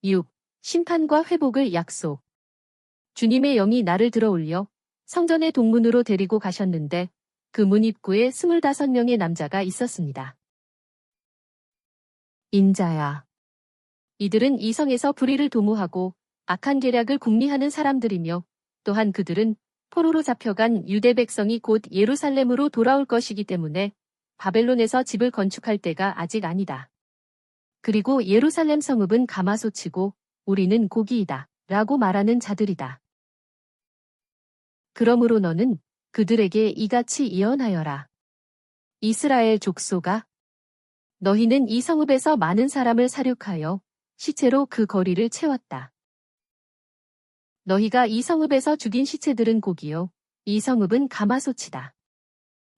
6. 심판과 회복을 약속. 주님의 영이 나를 들어올려 성전의 동문으로 데리고 가셨는데 그 문 입구에 25명의 남자가 있었습니다. 인자야. 이들은 이 성에서 불의를 도모하고 악한 계략을 궁리하는 사람들이며 또한 그들은 포로로 잡혀간 유대 백성이 곧 예루살렘으로 돌아올 것이기 때문에 바벨론에서 집을 건축할 때가 아직 아니다. 그리고 예루살렘 성읍은 가마솥이고 우리는 고기이다 라고 말하는 자들이다. 그러므로 너는 그들에게 이같이 예언하여라. 이스라엘 족속아, 너희는 이 성읍에서 많은 사람을 살육하여 시체로 그 거리를 채웠다. 너희가 이 성읍에서 죽인 시체들은 고기요, 이 성읍은 가마솥이다.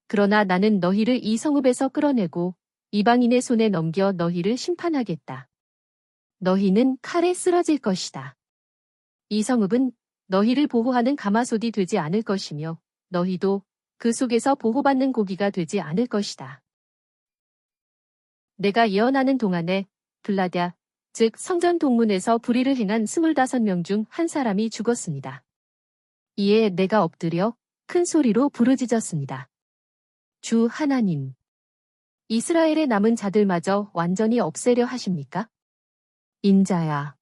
그러나 나는 너희를 이 성읍에서 끌어내고 이방인의 손에 넘겨 너희를 심판하겠다. 너희는 칼에 쓰러질 것이다. 이 성읍은 너희를 보호하는 가마솥이 되지 않을 것이며 너희도 그 속에서 보호받는 고기가 되지 않을 것이다. 내가 예언하는 동안에 블라랴, 즉 성전 동문에서 불의를 행한 25명 중 한 사람이 죽었습니다. 이에 내가 엎드려 큰 소리로 부르짖었습니다. 주 하나님, 이스라엘의 남은 자들마저 완전히 없애려 하십니까? 인자야,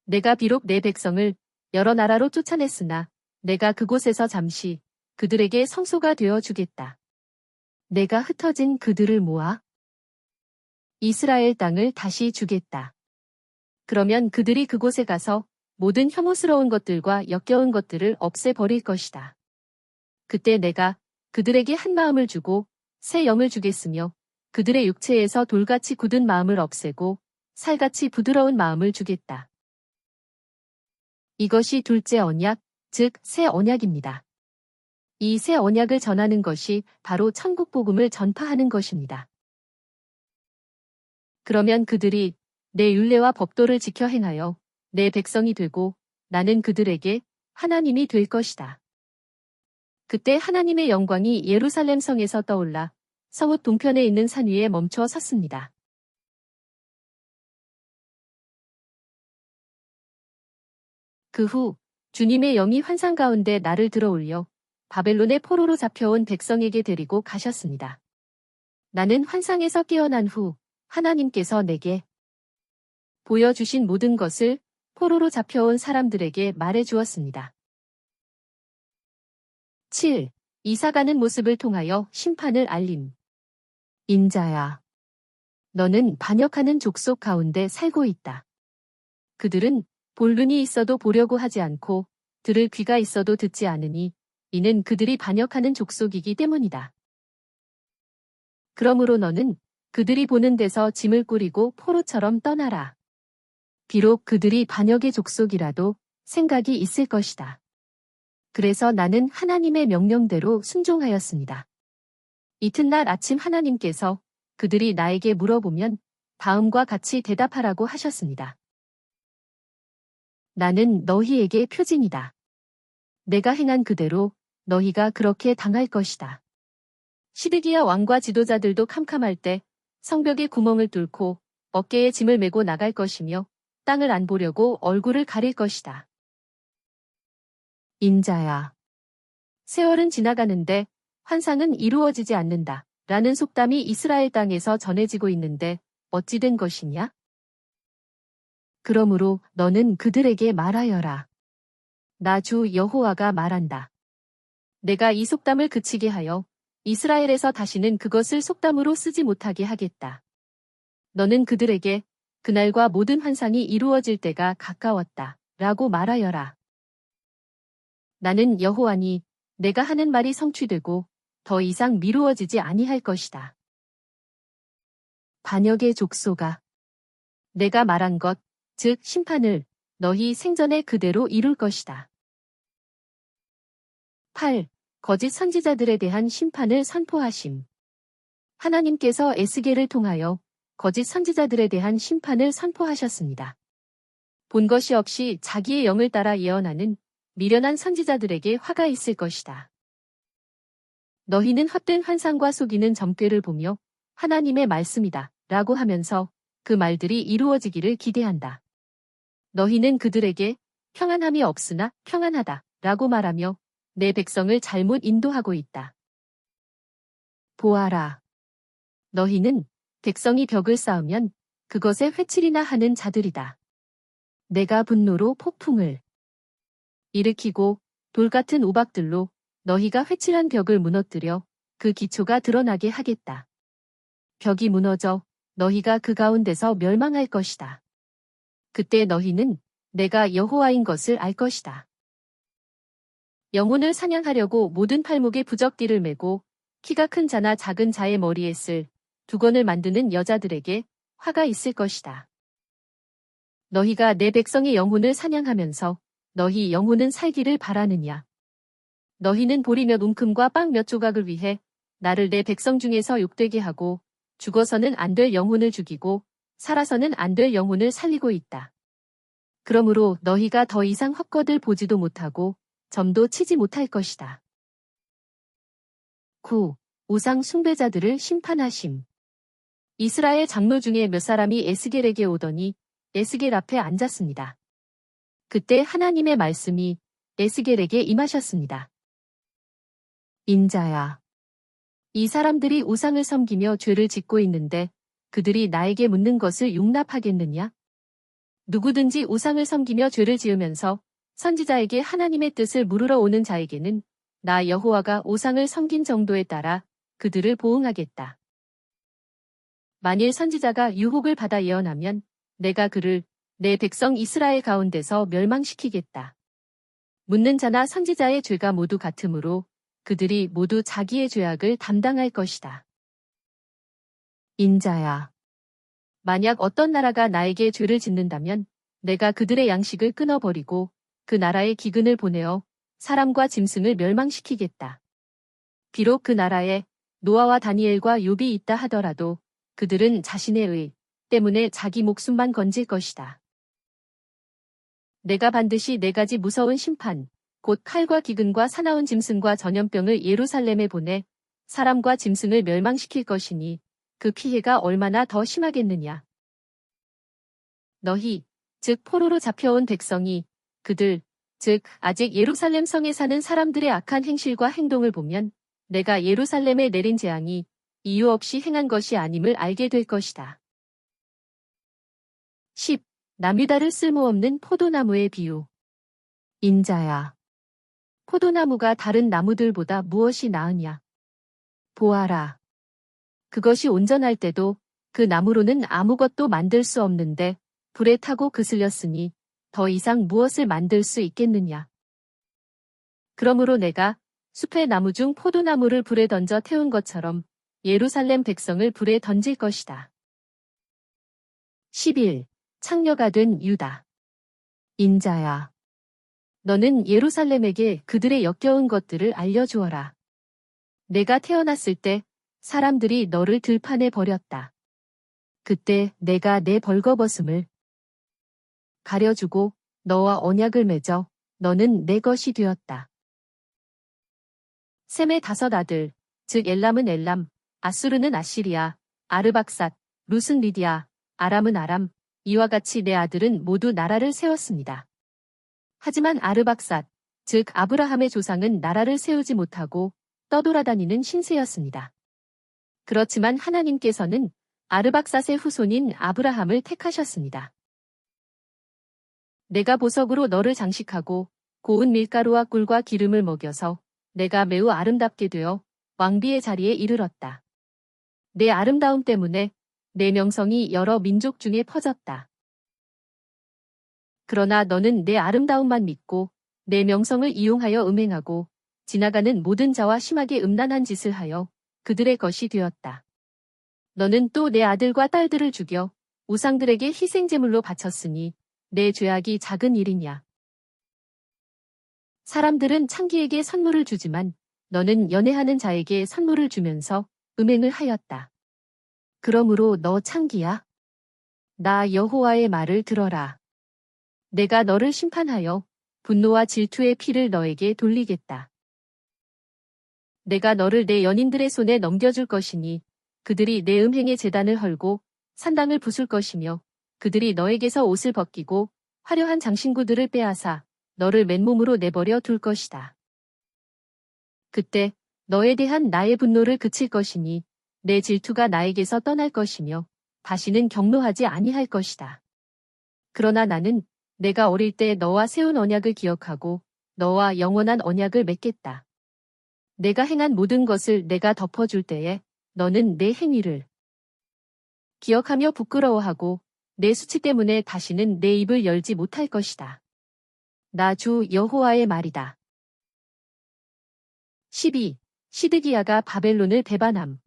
내가 비록 내 백성을 여러 나라로 쫓아냈으나 내가 그곳에서 잠시 그들에게 성소가 되어 주겠다. 내가 흩어진 그들을 모아 이스라엘 땅을 다시 주겠다. 그러면 그들이 그곳에 가서 모든 혐오스러운 것들과 역겨운 것들을 없애버릴 것이다. 그때 내가 그들에게 한 마음을 주고 새 영을 주겠으며 그들의 육체에서 돌같이 굳은 마음을 없애고 살같이 부드러운 마음을 주겠다. 이것이 둘째 언약, 즉 새 언약입니다. 이 새 언약을 전하는 것이 바로 천국 복음을 전파하는 것입니다. 그러면 그들이 내 율례와 법도를 지켜 행하여 내 백성이 되고 나는 그들에게 하나님이 될 것이다. 그때 하나님의 영광이 예루살렘 성에서 떠올라 성읍 동편에 있는 산 위에 멈춰 섰습니다. 그 후 주님의 영이 환상 가운데 나를 들어올려 바벨론의 포로로 잡혀온 백성에게 데리고 가셨습니다. 나는 환상에서 깨어난 후 하나님께서 내게 보여주신 모든 것을 포로로 잡혀온 사람들에게 말해 주었습니다. 7. 이사가는 모습을 통하여 심판을 알림. 인자야, 너는 반역하는 족속 가운데 살고 있다. 그들은 볼 눈이 있어도 보려고 하지 않고 들을 귀가 있어도 듣지 않으니 이는 그들이 반역하는 족속이기 때문이다. 그러므로 너는 그들이 보는 데서 짐을 꾸리고 포로처럼 떠나라. 비록 그들이 반역의 족속이라도 생각이 있을 것이다. 그래서 나는 하나님의 명령대로 순종하였습니다. 이튿날 아침 하나님께서 그들이 나에게 물어보면 다음과 같이 대답하라고 하셨습니다. 나는 너희에게 표징이다. 내가 행한 그대로 너희가 그렇게 당할 것이다. 시드기야 왕과 지도자들도 캄캄할 때 성벽에 구멍을 뚫고 어깨에 짐을 메고 나갈 것이며 땅을 안 보려고 얼굴을 가릴 것이다. 인자야, 세월은 지나가는데 환상은 이루어지지 않는다 라는 속담이 이스라엘 땅에서 전해지고 있는데 어찌 된 것이냐? 그러므로 너는 그들에게 말하여라. 나 주 여호와가 말한다. 내가 이 속담을 그치게 하여 이스라엘에서 다시는 그것을 속담으로 쓰지 못하게 하겠다. 너는 그들에게 그날과 모든 환상이 이루어질 때가 가까웠다 라고 말하여라. 나는 여호와니 내가 하는 말이 성취되고 더 이상 미루어지지 아니할 것이다. 반역의 족속아, 내가 말한 것, 즉 심판을 너희 생전에 그대로 이룰 것이다. 8. 거짓 선지자들에 대한 심판을 선포하심. 하나님께서 에스겔을 통하여 거짓 선지자들에 대한 심판을 선포하셨습니다. 본 것이 없이 자기의 영을 따라 예언하는 미련한 선지자들에게 화가 있을 것이다. 너희는 헛된 환상과 속이는 점괘를 보며 하나님의 말씀이다 라고 하면서 그 말들이 이루어지기를 기대한다. 너희는 그들에게 평안함이 없으나 평안하다 라고 말하며 내 백성을 잘못 인도하고 있다. 보아라. 너희는 백성이 벽을 쌓으면 그것에 회칠이나 하는 자들이다. 내가 분노로 폭풍을 일으키고 돌 같은 우박들로 너희가 회칠한 벽을 무너뜨려 그 기초가 드러나게 하겠다. 벽이 무너져 너희가 그 가운데서 멸망할 것이다. 그때 너희는 내가 여호와인 것을 알 것이다. 영혼을 사냥하려고 모든 팔목에 부적띠를 메고 키가 큰 자나 작은 자의 머리에 쓸 두건을 만드는 여자들에게 화가 있을 것이다. 너희가 내 백성의 영혼을 사냥하면서 너희 영혼은 살기를 바라느냐. 너희는 보리 몇 움큼과 빵 몇 조각을 위해 나를 내 백성 중에서 욕되게 하고 죽어서는 안 될 영혼을 죽이고 살아서는 안 될 영혼을 살리고 있다. 그러므로 너희가 더 이상 헛것을 보지도 못하고 점도 치지 못할 것이다. 9. 우상 숭배자들을 심판하심. 이스라엘 장로 중에 몇 사람이 에스겔에게 오더니 에스겔 앞에 앉았습니다. 그때 하나님의 말씀이 에스겔에게 임하셨습니다. 인자야. 이 사람들이 우상을 섬기며 죄를 짓고 있는데 그들이 나에게 묻는 것을 용납하겠느냐? 누구든지 우상을 섬기며 죄를 지으면서 선지자에게 하나님의 뜻을 물으러 오는 자에게는 나 여호와가 우상을 섬긴 정도에 따라 그들을 보응하겠다. 만일 선지자가 유혹을 받아 예언하면 내가 그를 내 백성 이스라엘 가운데서 멸망시키겠다. 묻는 자나 선지자의 죄가 모두 같으므로 그들이 모두 자기의 죄악을 담당할 것이다. 인자야. 만약 어떤 나라가 나에게 죄를 짓는다면 내가 그들의 양식을 끊어버리고 그 나라에 기근을 보내어 사람과 짐승을 멸망시키겠다. 비록 그 나라에 노아와 다니엘과 욥이 있다 하더라도 그들은 자신의 의 때문에 자기 목숨만 건질 것이다. 내가 반드시 4가지 무서운 심판, 곧 칼과 기근과 사나운 짐승과 전염병을 예루살렘에 보내 사람과 짐승을 멸망시킬 것이니 그 피해가 얼마나 더 심하겠느냐. 너희, 즉 포로로 잡혀온 백성이 그들, 즉 아직 예루살렘 성에 사는 사람들의 악한 행실과 행동을 보면 내가 예루살렘에 내린 재앙이 이유 없이 행한 것이 아님을 알게 될 것이다. 10. 남유다를 쓸모없는 포도나무의 비유. 인자야. 포도나무가 다른 나무들보다 무엇이 나으냐. 보아라. 그것이 온전할 때도 그 나무로는 아무것도 만들 수 없는데 불에 타고 그슬렸으니 더 이상 무엇을 만들 수 있겠느냐. 그러므로 내가 숲의 나무 중 포도나무를 불에 던져 태운 것처럼 예루살렘 백성을 불에 던질 것이다. 11. 창녀가 된 유다. 인자야. 너는 예루살렘에게 그들의 역겨운 것들을 알려주어라. 내가 태어났을 때 사람들이 너를 들판에 버렸다. 그때 내가 내 벌거벗음을 가려주고 너와 언약을 맺어 너는 내 것이 되었다. 셈의 5 아들, 즉 엘람은 엘람, 아수르는 아시리아, 아르박삿, 룻은 리디아, 아람은 아람, 이와 같이 내 아들은 모두 나라를 세웠습니다. 하지만 아르박삿, 즉 아브라함의 조상은 나라를 세우지 못하고 떠돌아다니는 신세였습니다. 그렇지만 하나님께서는 아르박삿의 후손인 아브라함을 택하셨습니다. 내가 보석으로 너를 장식하고 고운 밀가루와 꿀과 기름을 먹여서 내가 매우 아름답게 되어 왕비의 자리에 이르렀다. 내 아름다움 때문에 내 명성이 여러 민족 중에 퍼졌다. 그러나 너는 내 아름다움만 믿고 내 명성을 이용하여 음행하고 지나가는 모든 자와 심하게 음란한 짓을 하여 그들의 것이 되었다. 너는 또 내 아들과 딸들을 죽여 우상들에게 희생제물로 바쳤으니 내 죄악이 작은 일이냐. 사람들은 창기에게 선물을 주지만 너는 연애하는 자에게 선물을 주면서 음행을 하였다. 그러므로 너 창기야. 나 여호와의 말을 들어라. 내가 너를 심판하여 분노와 질투의 피를 너에게 돌리겠다. 내가 너를 내 연인들의 손에 넘겨줄 것이니 그들이 내 음행의 제단을 헐고 산당을 부술 것이며 그들이 너에게서 옷을 벗기고 화려한 장신구들을 빼앗아 너를 맨몸으로 내버려 둘 것이다. 그때 너에 대한 나의 분노를 그칠 것이니 내 질투가 나에게서 떠날 것이며 다시는 경노하지 아니할 것이다. 그러나 나는 내가 어릴 때 너와 세운 언약을 기억하고 너와 영원한 언약을 맺겠다. 내가 행한 모든 것을 내가 덮어줄 때에 너는 내 행위를 기억하며 부끄러워하고 내 수치 때문에 다시는 내 입을 열지 못할 것이다. 나 주 여호와의 말이다. 12. 시드기야가 바벨론을 배반함.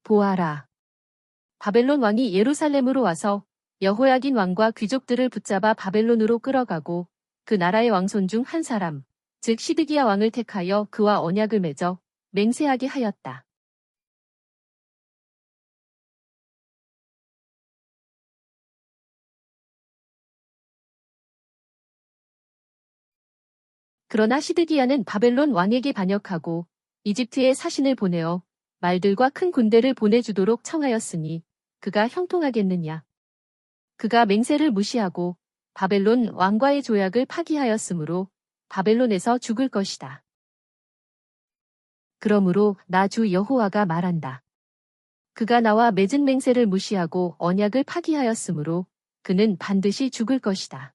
보아라. 바벨론 왕이 예루살렘으로 와서 여호야긴 왕과 귀족들을 붙잡아 바벨론으로 끌어가고 그 나라의 왕손 중 한 사람, 즉 시드기야 왕을 택하여 그와 언약을 맺어 맹세하게 하였다. 그러나 시드기야는 바벨론 왕에게 반역하고 이집트에 사신을 보내어 말들과 큰 군대를 보내주도록 청하였으니 그가 형통하겠느냐. 그가 맹세를 무시하고 바벨론 왕과의 조약을 파기하였으므로 바벨론에서 죽을 것이다. 그러므로 나 주 여호와가 말한다. 그가 나와 맺은 맹세를 무시하고 언약을 파기하였으므로 그는 반드시 죽을 것이다.